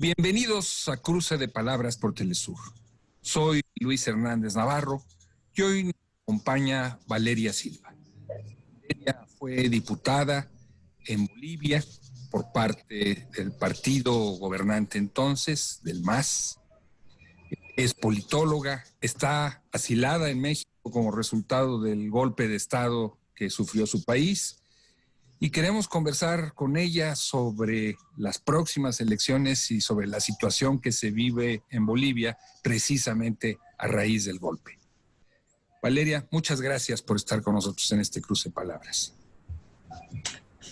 Bienvenidos a Cruce de Palabras por Telesur. Soy Luis Hernández Navarro y hoy nos acompaña Valeria Silva. Ella fue diputada en Bolivia por parte del partido gobernante entonces, del MAS. Es politóloga, está asilada en México como resultado del golpe de Estado que sufrió su país. Y queremos conversar con ella sobre las próximas elecciones y sobre la situación que se vive en Bolivia precisamente a raíz del golpe. Valeria, muchas gracias por estar con nosotros en este Cruce de Palabras.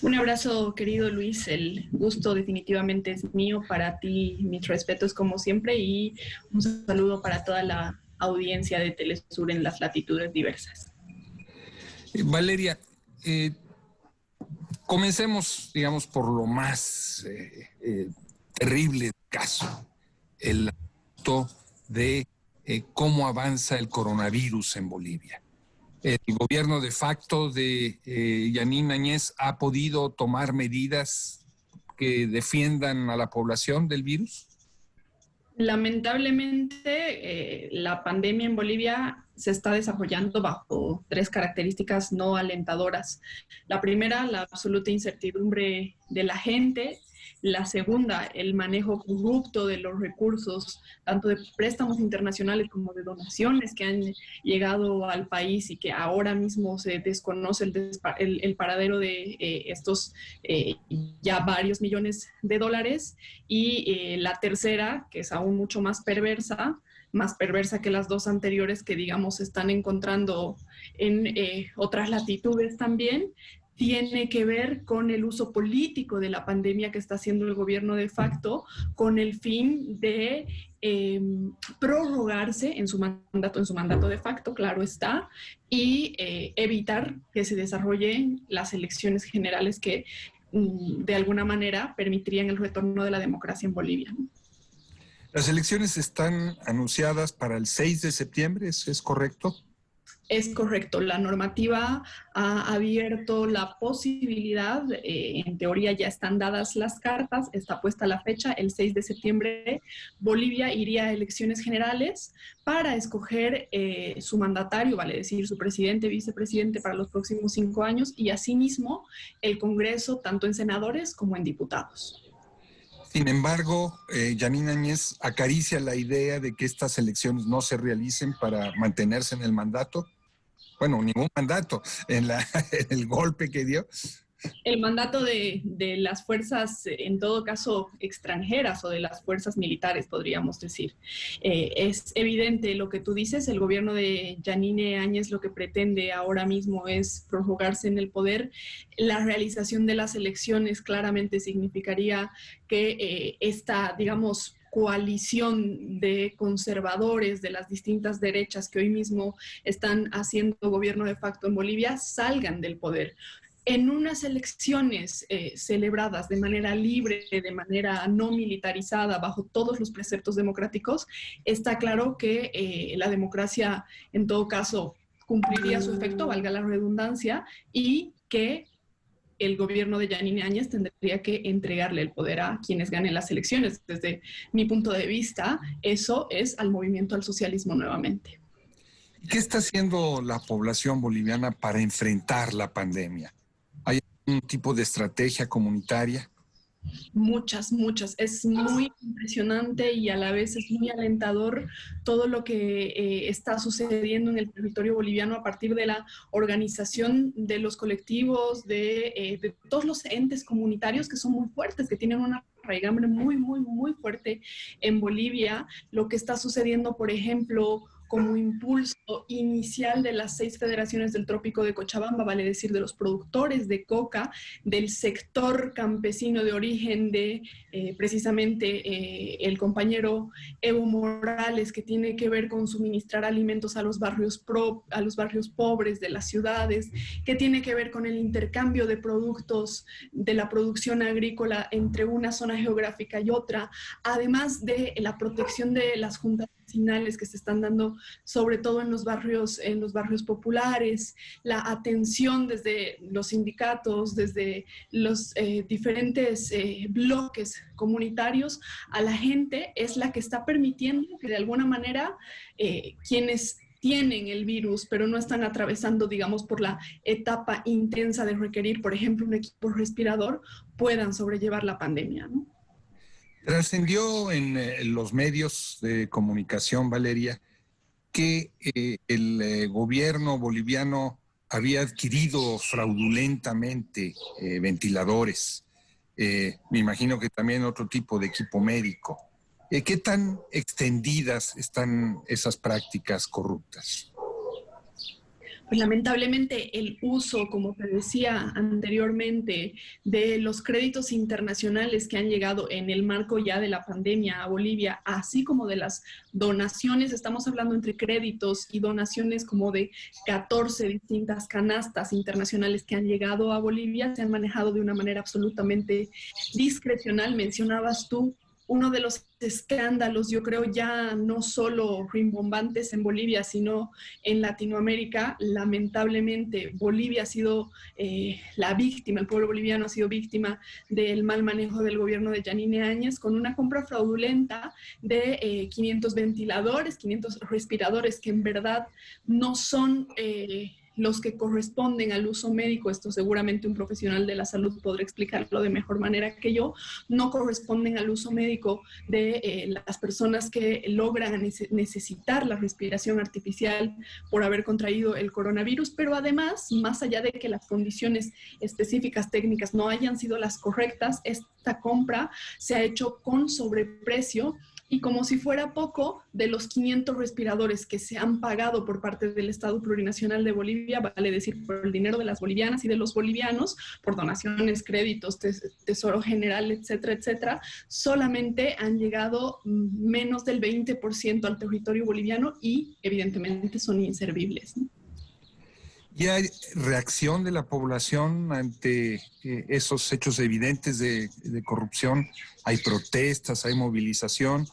Un abrazo, querido Luis. El gusto definitivamente es mío. Para ti, mis respetos como siempre, y un saludo para toda la audiencia de Telesur en las latitudes diversas. Valeria, comencemos, digamos, por lo más terrible del caso, el asunto de cómo avanza el coronavirus en Bolivia. El gobierno de facto de Yanine Áñez ha podido tomar medidas que defiendan a la población del virus. Lamentablemente, la pandemia en Bolivia se está desarrollando bajo tres características no alentadoras. La primera, la absoluta incertidumbre de la gente. La segunda, el manejo corrupto de los recursos, tanto de préstamos internacionales como de donaciones que han llegado al país y que ahora mismo se desconoce el paradero de estos ya varios millones de dólares. Y la tercera, que es aún mucho más perversa que las dos anteriores, que digamos se están encontrando en otras latitudes también, tiene que ver con el uso político de la pandemia que está haciendo el gobierno de facto con el fin de prorrogarse en su mandato de facto, claro está, y evitar que se desarrollen las elecciones generales que de alguna manera permitirían el retorno de la democracia en Bolivia. Las elecciones están anunciadas para el 6 de septiembre, ¿es correcto? Es correcto, la normativa ha abierto la posibilidad, en teoría ya están dadas las cartas, está puesta la fecha, el 6 de septiembre Bolivia iría a elecciones generales para escoger su mandatario, vale decir su presidente, vicepresidente para los próximos 5 años, y asimismo el Congreso, tanto en senadores como en diputados. Sin embargo, Yanine Áñez acaricia la idea de que estas elecciones no se realicen para mantenerse en el mandato. Bueno, ningún mandato en el golpe que dio. El mandato de las fuerzas, en todo caso, extranjeras o de las fuerzas militares, podríamos decir. Es evidente lo que tú dices, el gobierno de Yanine Áñez lo que pretende ahora mismo es prorrogarse en el poder. La realización de las elecciones claramente significaría que esta, digamos, coalición de conservadores de las distintas derechas que hoy mismo están haciendo gobierno de facto en Bolivia salgan del poder. En unas elecciones celebradas de manera libre, de manera no militarizada, bajo todos los preceptos democráticos, está claro que la democracia en todo caso cumpliría su efecto, valga la redundancia, y que el gobierno de Yanine Áñez tendría que entregarle el poder a quienes ganen las elecciones. Desde mi punto de vista, eso es al movimiento al socialismo nuevamente. ¿Qué está haciendo la población boliviana para enfrentar la pandemia? ¿Hay algún tipo de estrategia comunitaria? Muchas. Es muy impresionante y a la vez es muy alentador todo lo que está sucediendo en el territorio boliviano a partir de la organización de los colectivos, de todos los entes comunitarios que son muy fuertes, que tienen una raigambre muy fuerte en Bolivia. Lo que está sucediendo, por ejemplo, como impulso inicial de las 6 federaciones del Trópico de Cochabamba, vale decir de los productores de coca, del sector campesino de origen de precisamente el compañero Evo Morales, que tiene que ver con suministrar alimentos a los barrios pobres de las ciudades, que tiene que ver con el intercambio de productos de la producción agrícola entre una zona geográfica y otra, además de la protección de las juntas vecinales que se están dando, sobre todo en los barrios populares, la atención desde los sindicatos, desde los diferentes bloques comunitarios a la gente, es la que está permitiendo que de alguna manera quienes tienen el virus, pero no están atravesando, digamos, por la etapa intensa de requerir, por ejemplo, un equipo respirador, puedan sobrellevar la pandemia, ¿no? Trascendió en los medios de comunicación, Valeria, que el gobierno boliviano había adquirido fraudulentamente ventiladores. Me imagino que también otro tipo de equipo médico. ¿Qué tan extendidas están esas prácticas corruptas? Pues lamentablemente el uso, como te decía anteriormente, de los créditos internacionales que han llegado en el marco ya de la pandemia a Bolivia, así como de las donaciones, estamos hablando entre créditos y donaciones como de 14 distintas canastas internacionales que han llegado a Bolivia, se han manejado de una manera absolutamente discrecional. Mencionabas tú uno de los escándalos, yo creo, ya no solo rimbombantes en Bolivia, sino en Latinoamérica. Lamentablemente, Bolivia ha sido la víctima, el pueblo boliviano ha sido víctima del mal manejo del gobierno de Yanine Áñez, con una compra fraudulenta de 500 ventiladores, 500 respiradores, que en verdad no son los que corresponden al uso médico. Esto seguramente un profesional de la salud podrá explicarlo de mejor manera que yo. No corresponden al uso médico de las personas que logran necesitar la respiración artificial por haber contraído el coronavirus, pero además, más allá de que las condiciones específicas técnicas no hayan sido las correctas, esta compra se ha hecho con sobreprecio. Y como si fuera poco, de los 500 respiradores que se han pagado por parte del Estado Plurinacional de Bolivia, vale decir, por el dinero de las bolivianas y de los bolivianos, por donaciones, créditos, Tesoro General, etcétera, etcétera, solamente han llegado menos del 20% al territorio boliviano y evidentemente son inservibles, ¿no? ¿Y hay reacción de la población ante esos hechos evidentes de corrupción? ¿Hay protestas, hay movilización?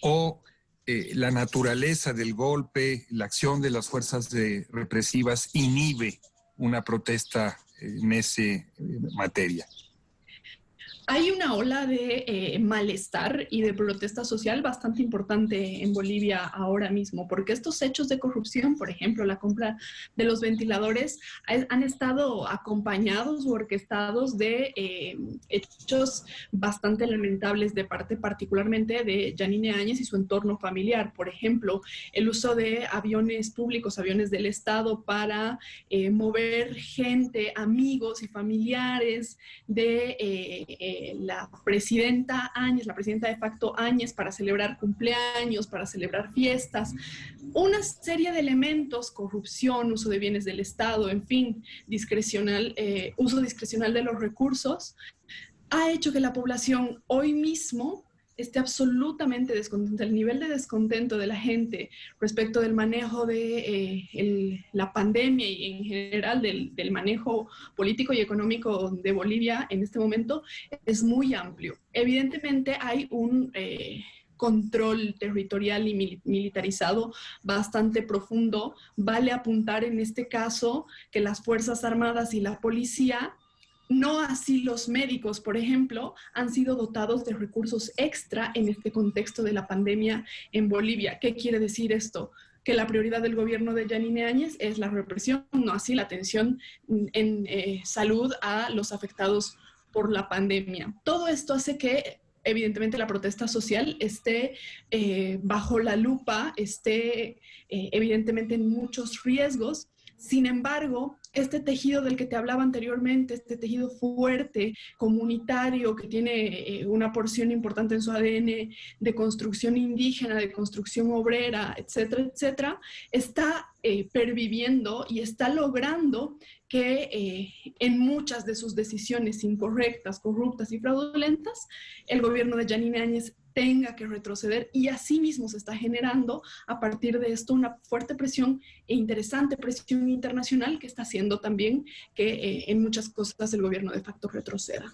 ¿O la naturaleza del golpe, la acción de las fuerzas represivas inhibe una protesta en esa materia? Hay una ola de malestar y de protesta social bastante importante en Bolivia ahora mismo, porque estos hechos de corrupción, por ejemplo, la compra de los ventiladores, han estado acompañados o orquestados de hechos bastante lamentables de parte particularmente de Yanine Áñez y su entorno familiar. Por ejemplo, el uso de aviones públicos, aviones del Estado para mover gente, amigos y familiares de la presidenta Áñez, la presidenta de facto Áñez, para celebrar cumpleaños, para celebrar fiestas, una serie de elementos, corrupción, uso de bienes del Estado, en fin, uso discrecional de los recursos, ha hecho que la población hoy mismo esté absolutamente descontenta. El nivel de descontento de la gente respecto del manejo de la pandemia y en general del manejo político y económico de Bolivia en este momento es muy amplio. Evidentemente hay un control territorial y militarizado bastante profundo. Vale apuntar en este caso que las Fuerzas Armadas y la policía, no así los médicos, por ejemplo, han sido dotados de recursos extra en este contexto de la pandemia en Bolivia. ¿Qué quiere decir esto? Que la prioridad del gobierno de Yanine Áñez es la represión, no así la atención en salud a los afectados por la pandemia. Todo esto hace que evidentemente la protesta social esté bajo la lupa, esté evidentemente en muchos riesgos. Sin embargo, este tejido del que te hablaba anteriormente, este tejido fuerte, comunitario, que tiene una porción importante en su ADN de construcción indígena, de construcción obrera, etcétera, etcétera, está perviviendo y está logrando que en muchas de sus decisiones incorrectas, corruptas y fraudulentas, el gobierno de Yanine Áñez tenga que retroceder, y así mismo se está generando a partir de esto una fuerte presión e interesante presión internacional que está haciendo también que en muchas cosas el gobierno de facto retroceda.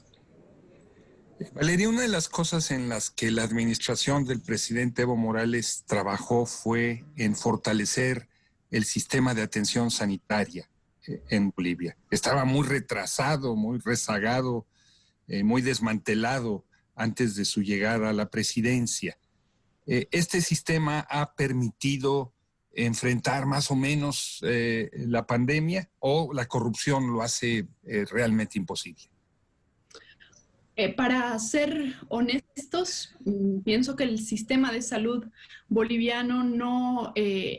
Valeria, una de las cosas en las que la administración del presidente Evo Morales trabajó fue en fortalecer el sistema de atención sanitaria en Bolivia. Estaba muy retrasado, muy rezagado, muy desmantelado antes de su llegada a la presidencia. Este sistema ha permitido enfrentar más o menos la pandemia, o la corrupción lo hace realmente imposible. Para ser honestos, pienso que el sistema de salud boliviano no,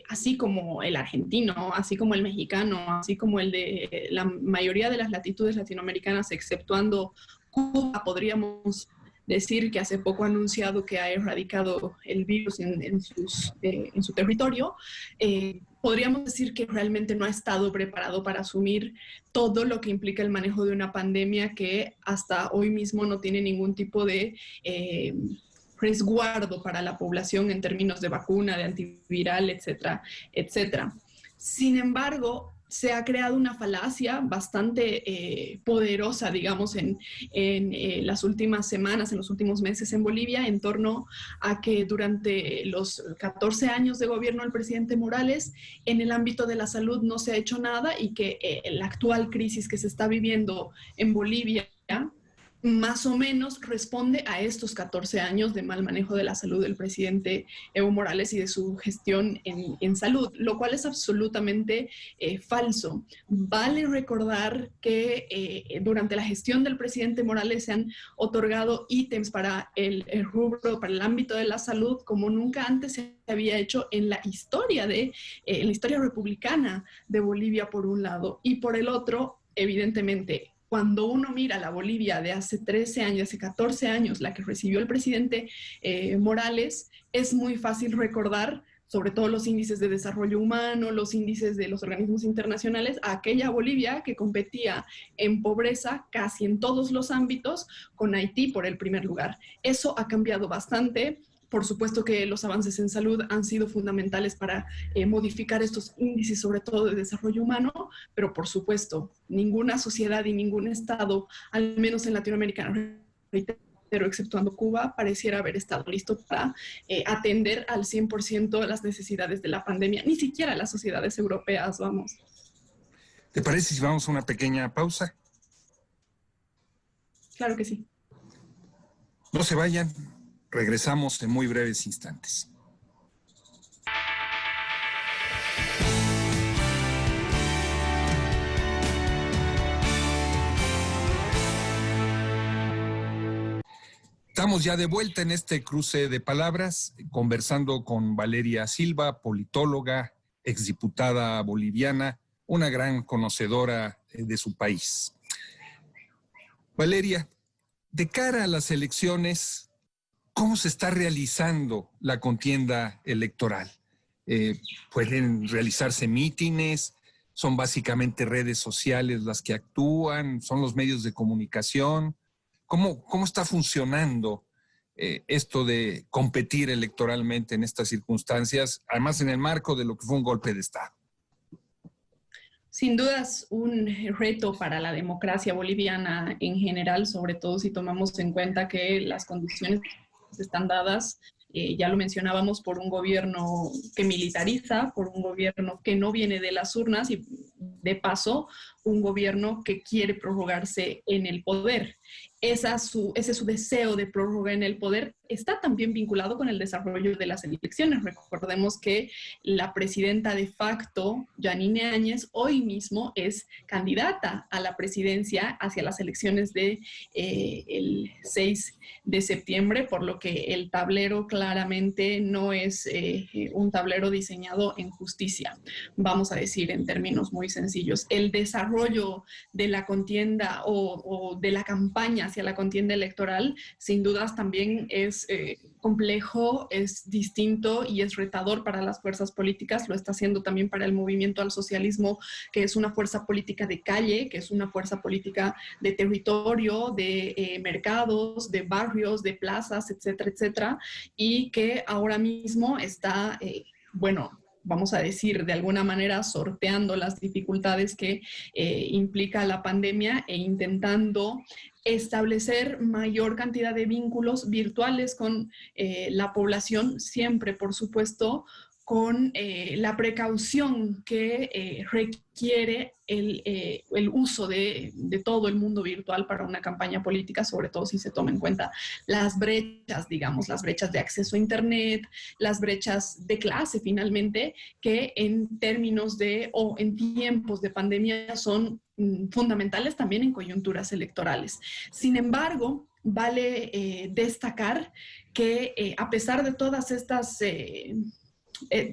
así como el argentino, así como el mexicano, así como el de la mayoría de las latitudes latinoamericanas, exceptuando Cuba, podríamos decir que hace poco ha anunciado que ha erradicado el virus en su territorio. Podríamos decir que realmente no ha estado preparado para asumir todo lo que implica el manejo de una pandemia que hasta hoy mismo no tiene ningún tipo de resguardo para la población en términos de vacuna, de antiviral, etcétera, etcétera. Sin embargo, se ha creado una falacia bastante poderosa, digamos, en las últimas semanas, en los últimos meses en Bolivia, en torno a que durante los 14 años de gobierno del presidente Morales, en el ámbito de la salud no se ha hecho nada y que la actual crisis que se está viviendo en Bolivia más o menos responde a estos 14 años de mal manejo de la salud del presidente Evo Morales y de su gestión en salud, lo cual es absolutamente falso. Vale recordar que durante la gestión del presidente Morales se han otorgado ítems para el rubro, para el ámbito de la salud, como nunca antes se había hecho en la historia en la historia republicana de Bolivia, por un lado, y por el otro, evidentemente, cuando uno mira la Bolivia de hace 13 años, hace 14 años, la que recibió el presidente Morales, es muy fácil recordar, sobre todo los índices de desarrollo humano, los índices de los organismos internacionales, a aquella Bolivia que competía en pobreza casi en todos los ámbitos con Haití por el primer lugar. Eso ha cambiado bastante. Por supuesto que los avances en salud han sido fundamentales para modificar estos índices, sobre todo de desarrollo humano, pero por supuesto, ninguna sociedad y ningún Estado, al menos en Latinoamérica, pero exceptuando Cuba, pareciera haber estado listo para atender al 100% las necesidades de la pandemia, ni siquiera las sociedades europeas, vamos. ¿Te parece si vamos a una pequeña pausa? Claro que sí. No se vayan. Regresamos en muy breves instantes. Estamos ya de vuelta en este cruce de palabras, conversando con Valeria Silva, politóloga, exdiputada boliviana, una gran conocedora de su país. Valeria, de cara a las elecciones, ¿cómo se está realizando la contienda electoral? ¿Pueden realizarse mítines? ¿Son básicamente redes sociales las que actúan? ¿Son los medios de comunicación? ¿Cómo está funcionando esto de competir electoralmente en estas circunstancias, además en el marco de lo que fue un golpe de Estado? Sin dudas, un reto para la democracia boliviana en general, sobre todo si tomamos en cuenta que las condiciones están dadas, ya lo mencionábamos, por un gobierno que militariza, por un gobierno que no viene de las urnas y, de paso, un gobierno que quiere prorrogarse en el poder. Ese es su deseo de prórroga en el poder está también vinculado con el desarrollo de las elecciones. Recordemos que la presidenta de facto, Yanine Áñez, hoy mismo es candidata a la presidencia hacia las elecciones del 6 de septiembre, por lo que el tablero claramente no es un tablero diseñado en justicia, vamos a decir en términos muy sencillos. El desarrollo de la contienda o de la campaña hacia la contienda electoral, sin dudas también es complejo, es distinto y es retador para las fuerzas políticas. Lo está haciendo también para el movimiento al socialismo, que es una fuerza política de calle, que es una fuerza política de territorio, de mercados, de barrios, de plazas, etcétera, etcétera, y que ahora mismo está, vamos a decir, de alguna manera sorteando las dificultades que implica la pandemia e intentando establecer mayor cantidad de vínculos virtuales con la población, siempre, por supuesto, con la precaución que requiere el uso de todo el mundo virtual para una campaña política, sobre todo si se toma en cuenta las brechas, digamos, las brechas de acceso a Internet, las brechas de clase, finalmente, que en términos de, o en tiempos de pandemia son fundamentales también en coyunturas electorales. Sin embargo, vale destacar que a pesar de todas estas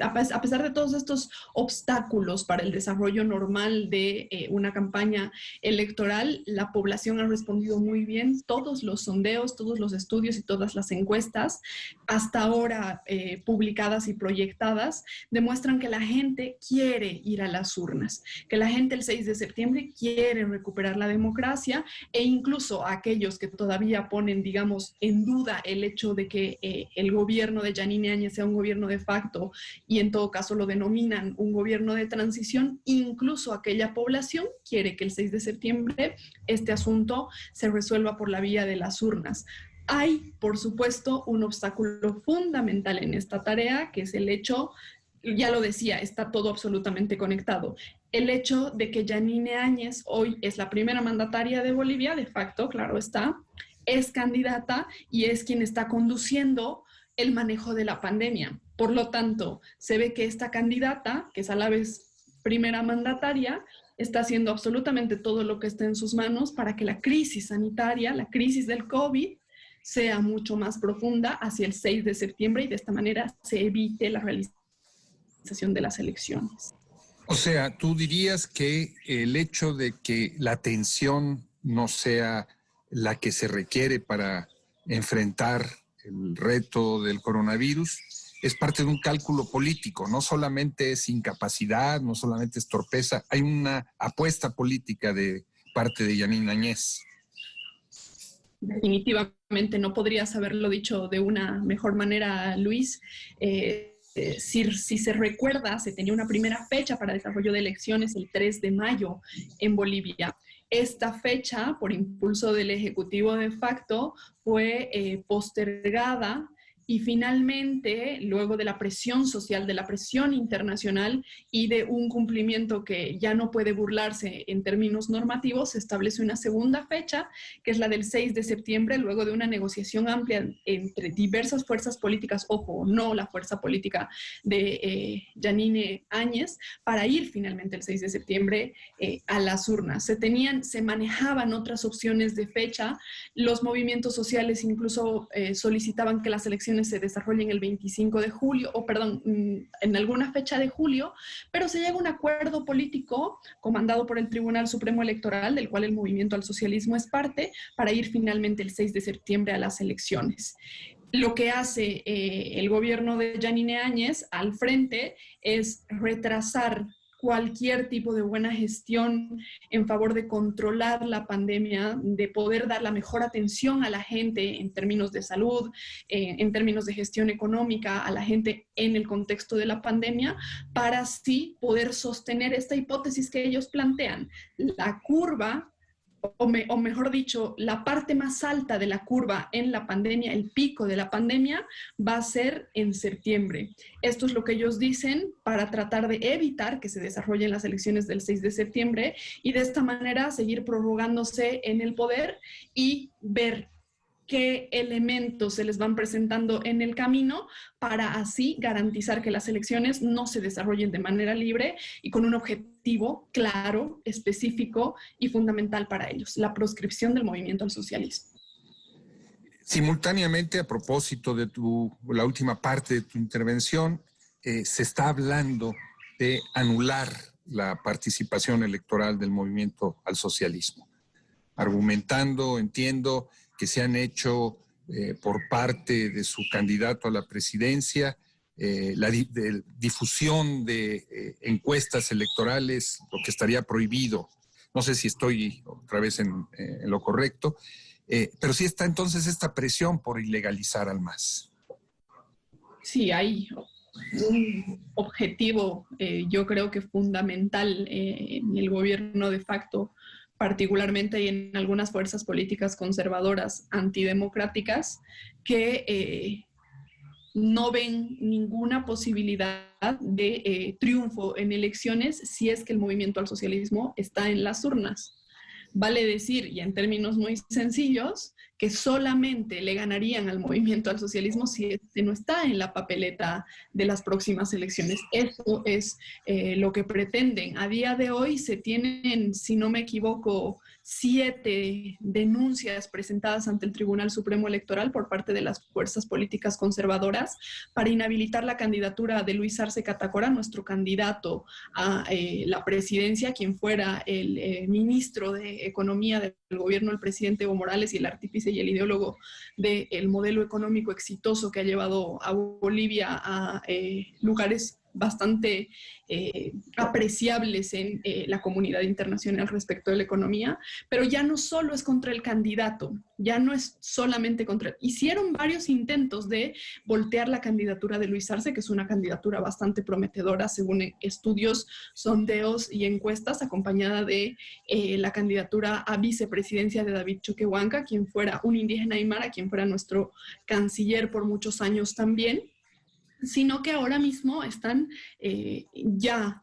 a pesar de todos estos obstáculos para el desarrollo normal de una campaña electoral, la población ha respondido muy bien. Todos los sondeos, todos los estudios y todas las encuestas, hasta ahora publicadas y proyectadas, demuestran que la gente quiere ir a las urnas, que la gente el 6 de septiembre quiere recuperar la democracia, e incluso aquellos que todavía ponen, digamos, en duda el hecho de que el gobierno de Yanine Áñez sea un gobierno de facto y en todo caso lo denominan un gobierno de transición, incluso aquella población quiere que el 6 de septiembre este asunto se resuelva por la vía de las urnas. Hay, por supuesto, un obstáculo fundamental en esta tarea, que es el hecho, ya lo decía, está todo absolutamente conectado, el hecho de que Yanine Áñez hoy es la primera mandataria de Bolivia, de facto, claro está, es candidata y es quien está conduciendo el manejo de la pandemia. Por lo tanto, se ve que esta candidata, que es a la vez primera mandataria, está haciendo absolutamente todo lo que está en sus manos para que la crisis sanitaria, la crisis del COVID, sea mucho más profunda hacia el 6 de septiembre y de esta manera se evite la realización de las elecciones. O sea, tú dirías que el hecho de que la atención no sea la que se requiere para enfrentar el reto del coronavirus es parte de un cálculo político, no solamente es incapacidad, no solamente es torpeza, hay una apuesta política de parte de Yanine Áñez. Definitivamente no podrías haberlo dicho de una mejor manera, Luis. Si se recuerda, se tenía una primera fecha para desarrollo de elecciones el 3 de mayo en Bolivia. Esta fecha, por impulso del Ejecutivo de facto, fue postergada y finalmente, luego de la presión social, de la presión internacional y de un cumplimiento que ya no puede burlarse en términos normativos, se establece una segunda fecha, que es la del 6 de septiembre, luego de una negociación amplia entre diversas fuerzas políticas, ojo, no la fuerza política de Yanine Áñez, para ir finalmente el 6 de septiembre a las urnas. Se manejaban otras opciones de fecha, los movimientos sociales incluso solicitaban que las elecciones se desarrollen el 25 de julio, o perdón, en alguna fecha de julio, pero se llega a un acuerdo político comandado por el Tribunal Supremo Electoral, del cual el Movimiento al Socialismo es parte, para ir finalmente el 6 de septiembre a las elecciones. Lo que hace el gobierno de Yanine Áñez al frente es retrasar cualquier tipo de buena gestión en favor de controlar la pandemia, de poder dar la mejor atención a la gente en términos de salud, en términos de gestión económica, a la gente en el contexto de la pandemia, para así poder sostener esta hipótesis que ellos plantean. La curva, o mejor dicho, la parte más alta de la curva en la pandemia, el pico de la pandemia, va a ser en septiembre. Esto es lo que ellos dicen para tratar de evitar que se desarrollen las elecciones del 6 de septiembre y de esta manera seguir prorrogándose en el poder y ver qué elementos se les van presentando en el camino para así garantizar que las elecciones no se desarrollen de manera libre y con un objetivo claro, específico y fundamental para ellos, la proscripción del movimiento al socialismo. Simultáneamente, a propósito de la última parte de tu intervención, se está hablando de anular la participación electoral del movimiento al socialismo, argumentando, entiendo, que se han hecho por parte de su candidato a la presidencia, la difusión de encuestas electorales, lo que estaría prohibido. No sé si estoy otra vez en lo correcto, pero sí está entonces esta presión por ilegalizar al MAS. Sí, hay un objetivo, yo creo que fundamental en el gobierno de facto, particularmente y en algunas fuerzas políticas conservadoras antidemocráticas, que no ven ninguna posibilidad de triunfo en elecciones si es que el movimiento al socialismo está en las urnas. Vale decir, y en términos muy sencillos, que solamente le ganarían al movimiento al socialismo si este no está en la papeleta de las próximas elecciones. Eso es lo que pretenden. A día de hoy se tienen, si no me equivoco, 7 denuncias presentadas ante el Tribunal Supremo Electoral por parte de las fuerzas políticas conservadoras para inhabilitar la candidatura de Luis Arce Catacora, nuestro candidato a la presidencia, quien fuera el ministro de Economía del gobierno del presidente Evo Morales y el artífice y el ideólogo del modelo económico exitoso que ha llevado a Bolivia a lugares bastante apreciables en la comunidad internacional respecto de la economía, pero ya no solo es contra el candidato, ya no es solamente contra él. Hicieron varios intentos de voltear la candidatura de Luis Arce, que es una candidatura bastante prometedora según estudios, sondeos y encuestas, acompañada de la candidatura a vicepresidencia de David Choquehuanca, quien fuera un indígena aymara, quien fuera nuestro canciller por muchos años también, sino que ahora mismo están ya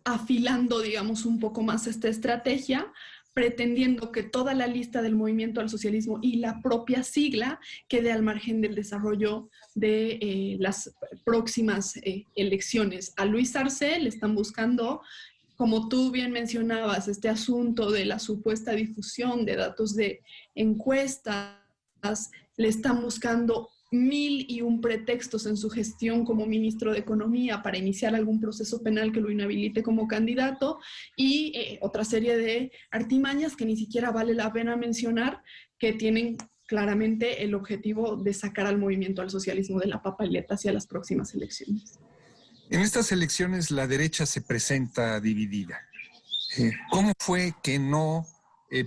afilando, digamos, un poco más esta estrategia, pretendiendo que toda la lista del movimiento al socialismo y la propia sigla quede al margen del desarrollo de las próximas elecciones. A Luis Arce le están buscando, como tú bien mencionabas, este asunto de la supuesta difusión de datos de encuestas, le están buscando 1001 pretextos en su gestión como ministro de Economía para iniciar algún proceso penal que lo inhabilite como candidato y otra serie de artimañas que ni siquiera vale la pena mencionar, que tienen claramente el objetivo de sacar al movimiento al socialismo de la papeleta hacia las próximas elecciones. En estas elecciones la derecha se presenta dividida. ¿Cómo fue que no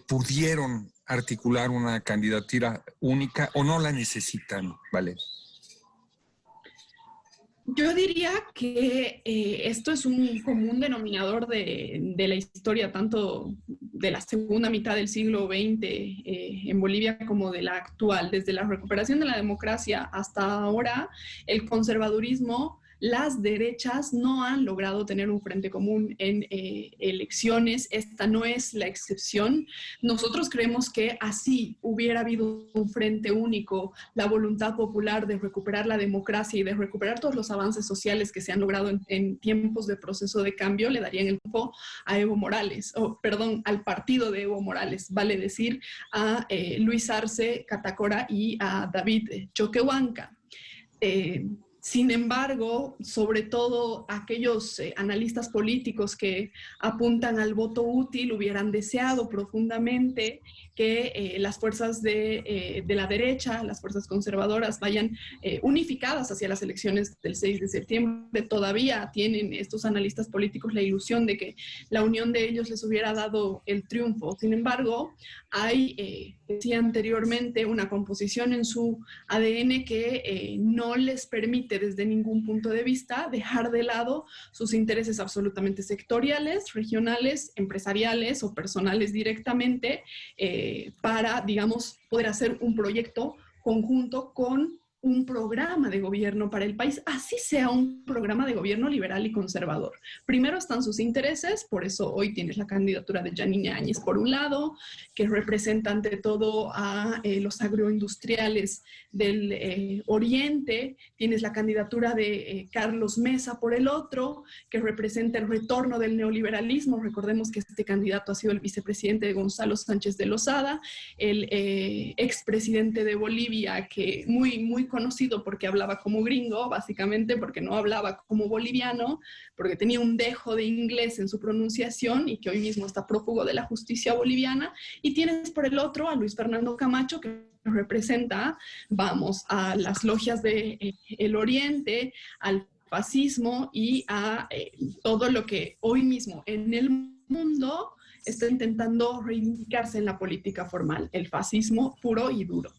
pudieron articular una candidatura única o no la necesitan, Valeria? Yo diría que esto es un común denominador de la historia, tanto de la segunda mitad del siglo XX en Bolivia como de la actual. Desde la recuperación de la democracia hasta ahora, el conservadurismo, las derechas no han logrado tener un frente común en elecciones. Esta no es la excepción. Nosotros creemos que así hubiera habido un frente único, la voluntad popular de recuperar la democracia y de recuperar todos los avances sociales que se han logrado en tiempos de proceso de cambio, le darían el triunfo a Evo Morales, al partido de Evo Morales, vale decir, a Luis Arce Catacora y a David Choquehuanca. Sin embargo, sobre todo aquellos analistas políticos que apuntan al voto útil hubieran deseado profundamente que las fuerzas de la derecha, las fuerzas conservadoras, vayan unificadas hacia las elecciones del 6 de septiembre. Todavía tienen estos analistas políticos la ilusión de que la unión de ellos les hubiera dado el triunfo. Sin embargo, hay, decía anteriormente, una composición en su ADN que no les permite desde ningún punto de vista dejar de lado sus intereses absolutamente sectoriales, regionales, empresariales o personales directamente para, digamos, poder hacer un proyecto conjunto con un programa de gobierno para el país, así sea un programa de gobierno liberal y conservador. Primero están sus intereses, por eso hoy tienes la candidatura de Yanine Áñez por un lado, que representa ante todo a los agroindustriales del Oriente, tienes la candidatura de Carlos Mesa por el otro, que representa el retorno del neoliberalismo. Recordemos que este candidato ha sido el vicepresidente de Gonzalo Sánchez de Lozada, el expresidente de Bolivia, que muy conocido porque hablaba como gringo, básicamente porque no hablaba como boliviano, porque tenía un dejo de inglés en su pronunciación y que hoy mismo está prófugo de la justicia boliviana. Y tienes por el otro a Luis Fernando Camacho, que representa, vamos, a las logias del Oriente, al fascismo y a todo lo que hoy mismo en el mundo está intentando reivindicarse en la política formal, el fascismo puro y duro.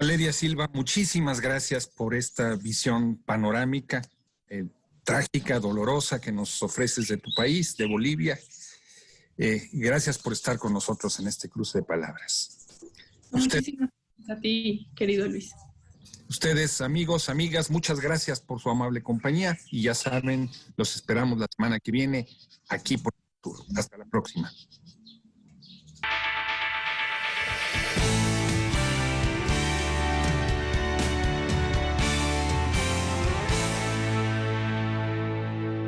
Valeria Silva, muchísimas gracias por esta visión panorámica, trágica, dolorosa que nos ofreces de tu país, de Bolivia. Gracias por estar con nosotros en este cruce de palabras. Muchísimas gracias a ti, querido Luis. Ustedes, amigos, amigas, muchas gracias por su amable compañía y ya saben, los esperamos la semana que viene aquí por el Sur. Hasta la próxima.